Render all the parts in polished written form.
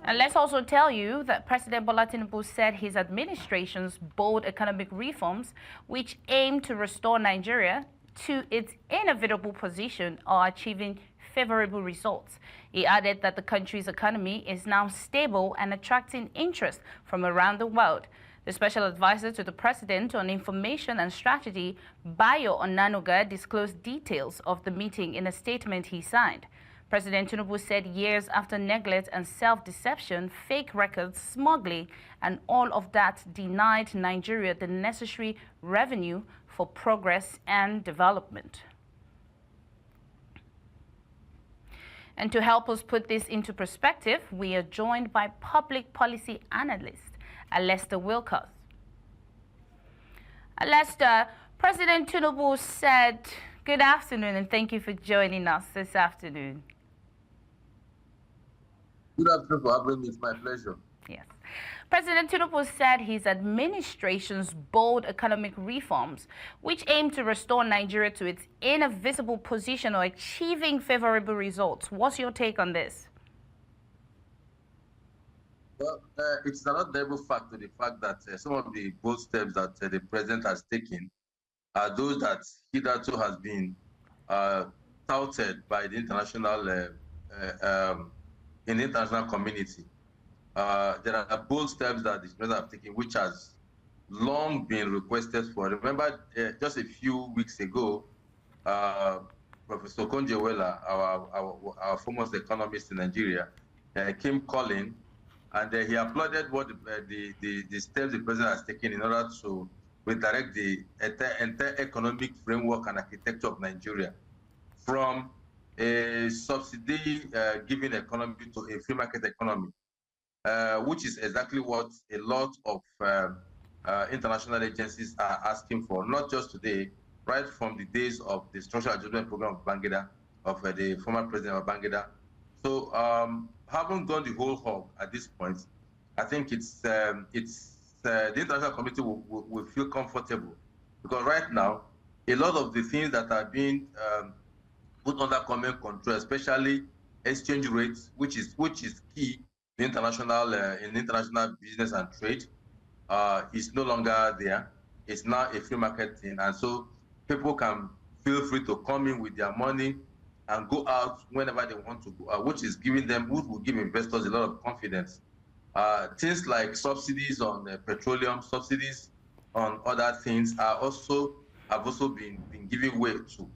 And let's also tell you that President Bola Tinubu said his administration's bold economic reforms, which aim to restore Nigeria to its inevitable position, are achieving favorable results. He added that the country's economy is now stable and attracting interest from around the world. The Special Adviser to the President on Information and Strategy, Bayo Onanuga, disclosed details of the meeting in a statement he signed. President Tinubu said years after neglect and self-deception, fake records, smuggling, and all of that denied Nigeria the necessary revenue for progress and development. And to help us put this into perspective, we are joined by public policy analyst Alesta Wilcox. Alesta, President Tinubu said, good afternoon and thank you for joining us this afternoon. Good afternoon for having me. It's my pleasure. Yes. President Tinubu said his administration's bold economic reforms, which aim to restore Nigeria to its inevitable position, are achieving favorable results. What's your take on this? Well, it's an undeniable fact to the fact that some of the bold steps that the president has taken are those that hitherto has been touted by the international in the international community. There are bold steps that the president has taken, which has long been requested for. Remember, just a few weeks ago, Professor Konjewela, our foremost economist in Nigeria, came calling, and he applauded what the steps the president has taken in order to redirect the entire economic framework and architecture of Nigeria from a subsidy-giving economy to a free market economy, which is exactly what a lot of international agencies are asking for, not just today, right from the days of the structural adjustment program of Bangida, of the former president of Bangida. So, haven't gone the whole hog at this point. I think the international community will feel comfortable, because right now, a lot of the things that are being put under common control, especially exchange rates, which is key in international business and trade, is no longer there. It's now a free market thing, and so people can feel free to come in with their money and go out whenever they want to go out, which will give investors a lot of confidence. Things like subsidies on petroleum, subsidies on other things have also been given way to,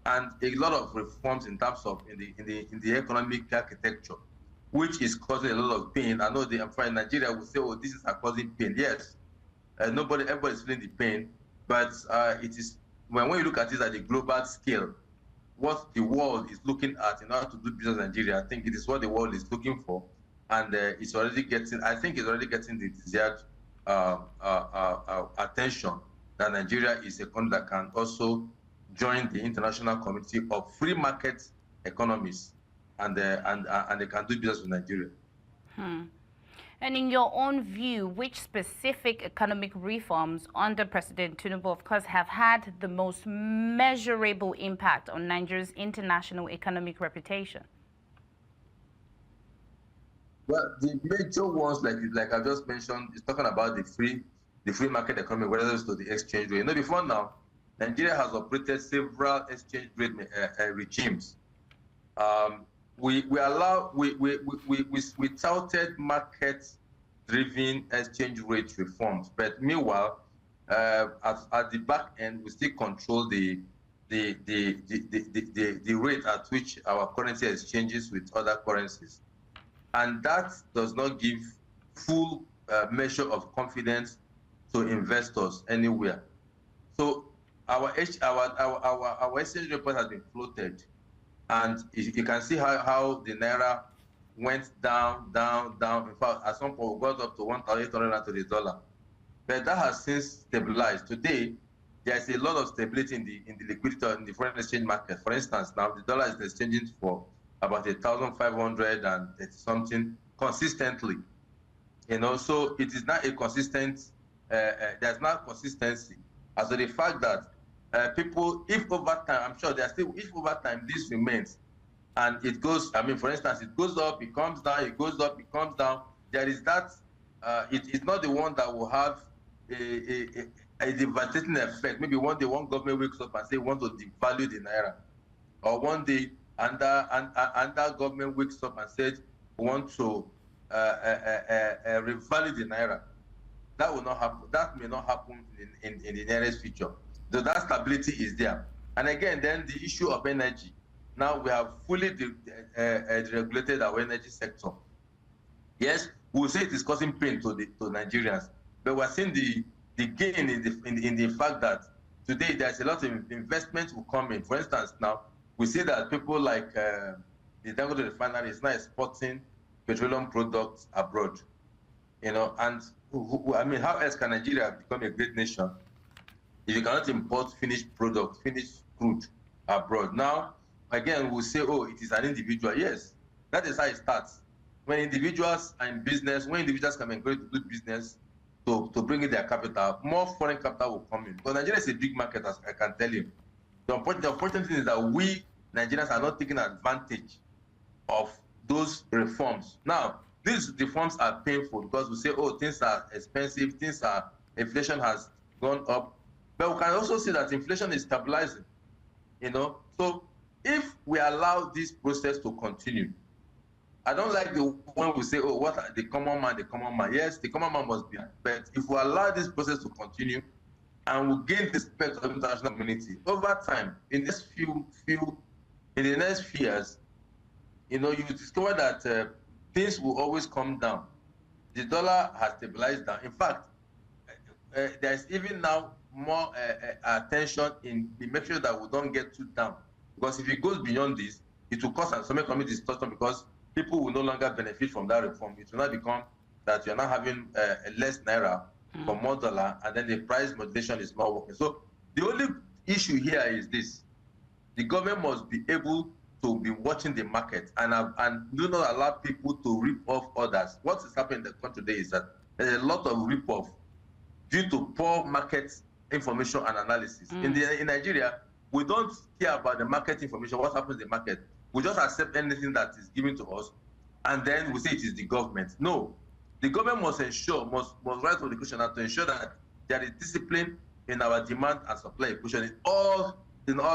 and a lot of reforms in terms of in the economic architecture, which is causing a lot of pain. I know in Nigeria will say, "Oh, this is causing pain." Yes, everybody's feeling the pain, but it is when you look at it at the global scale, what the world is looking at in order to do business in Nigeria, I think it is what the world is looking for, and it's already getting. I think it's already getting the desired attention that Nigeria is a country that can also join the international community of free market economies, and they can do business with Nigeria. And in your own view, which specific economic reforms under President Tinubu, of course, have had the most measurable impact on Nigeria's international economic reputation? Well, the major ones, like I just mentioned, is talking about the free market economy, whether it's to the exchange rate. Before now, Nigeria has operated several exchange rate regimes. We touted market-driven exchange rate reforms, but meanwhile, at the back end, we still control the rate at which our currency exchanges with other currencies, and that does not give full measure of confidence to investors anywhere. So our exchange report has been floated, and you can see how the naira went down. In fact, at some point, we got up to 1,800 to the dollar, but that has since stabilized. Today, there is a lot of stability in the liquidity in the foreign exchange market. For instance, now the dollar is exchanging for about 1,500 and something consistently. So it is not a consistent. There's not consistency as to the fact that people, if over time, I'm sure if over time this remains, and it goes, I mean, for instance, it goes up, it comes down, it goes up, it comes down. There is that, it's not the one that will have a devastating effect. Maybe one day one government wakes up and say, we want to devalue the naira. Or one day under government wakes up and says, we want to revalue the naira. That will not happen. That may not happen in the nearest future. So that stability is there. And again, then the issue of energy. Now we have fully deregulated our energy sector. Yes, we will say it is causing pain to Nigerians, but we're seeing the gain in the fact that today there's a lot of investment will come in. For instance, now we see that people like the Dangote refinery is now exporting petroleum products abroad. You know, and I mean, how else can Nigeria become a great nation if you cannot import finished product, finished crude abroad? Now, again, we'll say, oh, it is an individual. Yes, that is how it starts. When individuals are in business, when individuals can encourage to do business to bring in their capital, more foreign capital will come in. Because Nigeria is a big market, as I can tell you. The unfortunate thing is that we Nigerians are not taking advantage of those reforms. Now, these reforms are painful because we say, oh, things are expensive, inflation has gone up. But we can also see that inflation is stabilizing, you know. So if we allow this process to continue, I don't like the one we say, oh, what the common man, the common man. Yes, the common man must be. But if we allow this process to continue and we gain the respect of the international community, over time, in the next few years, you know, you discover that things will always come down. The dollar has stabilized down. In fact, there's even now more attention in making sure that we don't get too down. Because if it goes beyond this, it will cause some economic distortion because people will no longer benefit from that reform. It will not become that you're not having less naira for more dollar, and then the price modulation is not working. So the only issue here is this: the government must be able to be watching the market and do not allow people to rip off others. What is happening in the country today is that there's a lot of rip off due to poor market information and analysis. In Nigeria, we don't care about the market information, what happens in the market. We just accept anything that is given to us, and then we say it is the government. No, the government must rise to the question to ensure that there is discipline in our demand and supply equation in all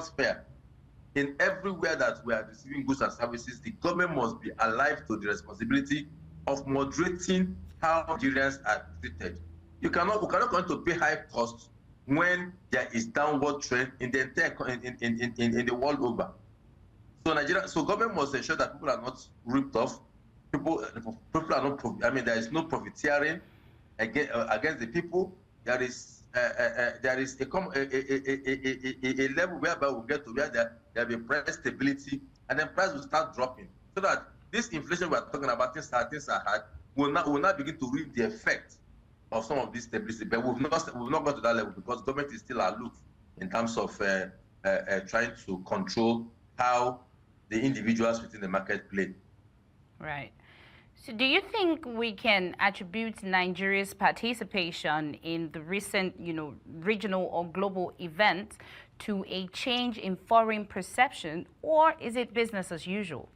sphere. In everywhere that we are receiving goods and services, the government must be alive to the responsibility of moderating how Nigerians are treated. We cannot come to pay high costs when there is downward trend in the entire in the world over. So government must ensure that people are not ripped off. People are not. I mean, there is no profiteering against the people. There is a level whereby we get to where there will be price stability, and then price will start dropping, so that this inflation we are talking about, things are hard, will not begin to reap the effect of some of this stability. But we've not got to that level because government is still aloof in terms of trying to control how the individuals within the market play. Right. So do you think we can attribute Nigeria's participation in the recent, regional or global events to a change in foreign perception, or is it business as usual?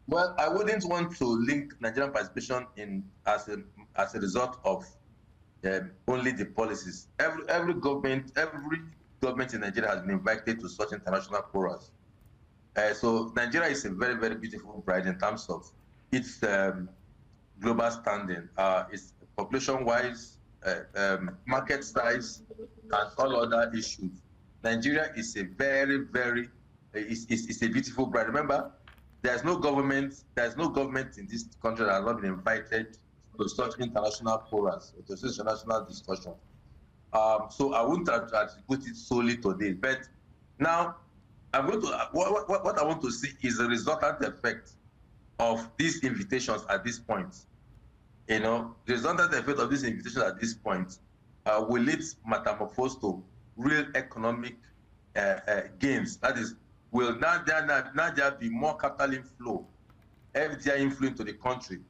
Well, I wouldn't want to link Nigerian participation as a result of only the policies. Every government in Nigeria has been invited to such international forums. So Nigeria is a very, very beautiful bride in terms of its global standing, its population-wise, market size, and all other issues. Nigeria is a very, very, it's a beautiful bride. Remember, there's no government in this country that has not been invited to such international forums, to such international discussion. So I wouldn't attribute it solely to this. But now, what I want to see is the resultant effect of these invitations at this point. The resultant effect of these invitations at this point will it metamorphose to real economic gains? That is, will now there be more capital inflow, FDI inflow into the country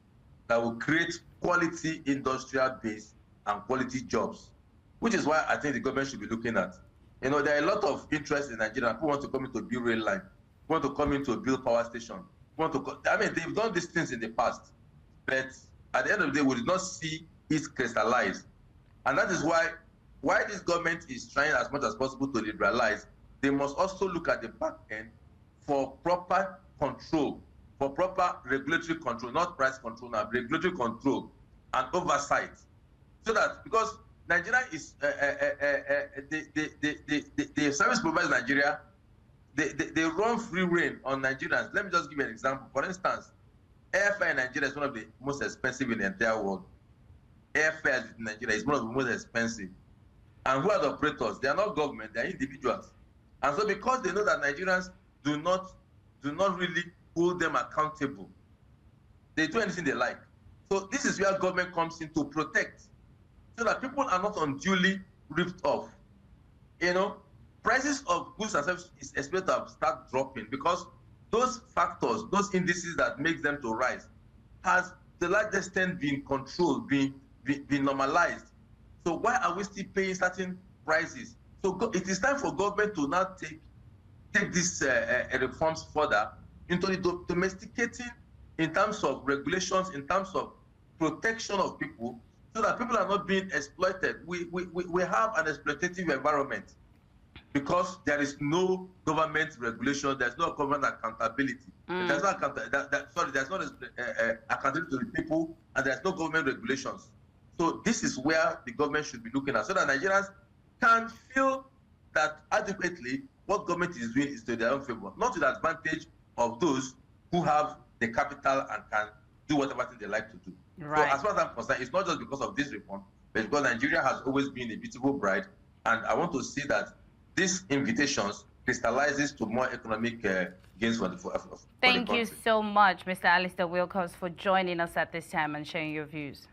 that will create quality industrial base and quality jobs, which is why I think the government should be looking at. You know, there are a lot of interest in Nigeria. People want to come into build rail line, want to come into build power station, I mean, they've done these things in the past, but at the end of the day, we did not see it crystallize. And that is why this government is trying as much as possible to liberalize. They must also look at the back end for proper control, for proper regulatory control, not price control now, regulatory control and oversight. So that, because Nigeria is, the service providers in Nigeria, they run free reign on Nigerians. Let me just give you an example. For instance, airfare in Nigeria is one of the most expensive in the entire world. Airfare in Nigeria is one of the most expensive. And who are the operators? They are not government, they are individuals. And so because they know that Nigerians do not really hold them accountable, they do anything they like. So this is where government comes in to protect, so that people are not unduly ripped off. You know, prices of goods and services is expected to start dropping because those factors, those indices that make them to rise, has to a large extent been controlled, been normalized. So why are we still paying certain prices? So it is time for government to now take these reforms further into the domesticating in terms of regulations, in terms of protection of people, so that people are not being exploited. We have an exploitative environment because there is no government regulation, there's no government accountability. There's no there's no accountability to the people, and there's no government regulations. So this is where the government should be looking at, so that Nigerians can feel that adequately what government is doing is to their own favor, not to the advantage of those who have the capital and can do whatever thing they like to do. Right. So as far as I'm concerned, it's not just because of this reform, but because Nigeria has always been a beautiful bride, and I want to see that these invitations crystallizes to more economic gains for the country. Thank you so much, Mr. Alesta Wilcox, for joining us at this time and sharing your views.